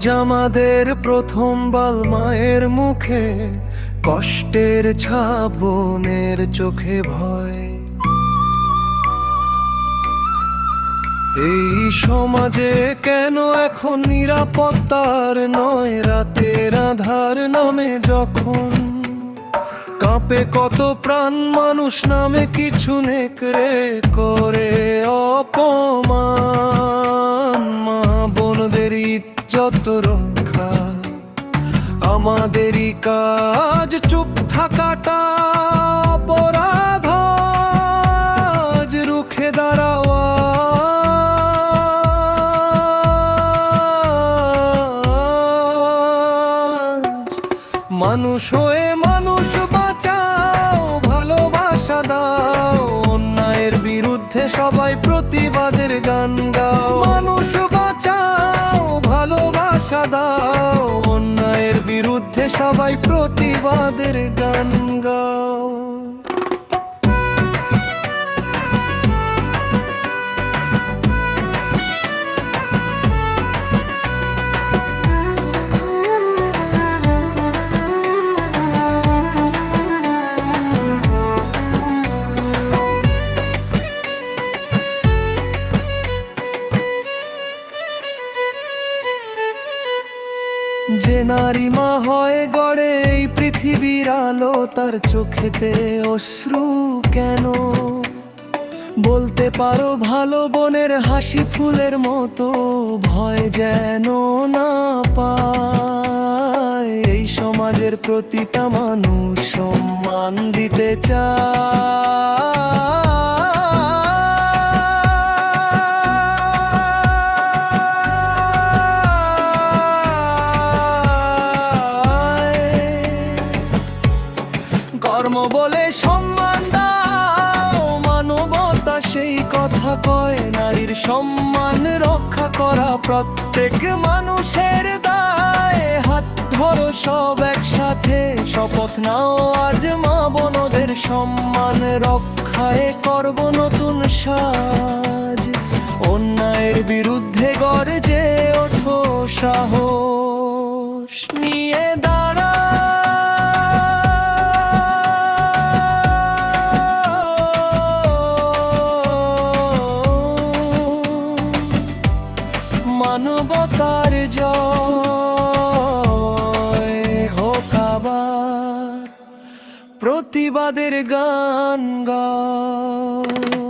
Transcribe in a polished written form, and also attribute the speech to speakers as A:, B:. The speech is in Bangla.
A: আমাদের প্রথম বাল মায়ের মুখে, কষ্টের ছাপ বোনের চোখে ভয়। এই সমাজে কেন এখন নিরাপত্তার নয়, রাতের আধার নামে যখন কাঁপে কত প্রাণ, মানুষ নামে কিছু নেকড়ে করে অপমান। মা বোনদের ইজ্জত রক্ষা আমাদেরই কাজ, চুপ থাকাটা অপরাধ, আজ রুখে দাঁড়াওয়া। মানুষ হয়ে মানুষ বাঁচাও, ভালোবাসা দাও, অন্যায়ের বিরুদ্ধে সবাই প্রতিবাদের গান গাও। মানুষ বাঁচাও, ভালোবাসা দাও, অন্যায়ের বিরুদ্ধে সবাই প্রতিবাদের গান গাও। যে নারী মা হয় গড়ে এই পৃথিবীর আলো, তার চোখেতে অশ্রু কেন? বলতে পারো ভালো বোনের হাসি ফুলের মতো, ভয় যেন না পায়। এই সমাজের প্রতিটা মানুষ সম্মান দিতে চায়। কর্ম বলে সম্মান দাও, মানবতা সেই কথা কয়। নারীর সম্মান রক্ষা করা প্রত্যেক মানুষের দায়। হাত ধরো সব একসাথে, শপথ নাও আজ মা বোনদের সম্মান রক্ষায় করব নতুন সাজ। অন্যায়ের বিরুদ্ধে গর্জে ওঠো, সাহস নিয়ে দাঁড়া। মানবতার জয় হোক আবার, প্রতিবাদের গান গাও।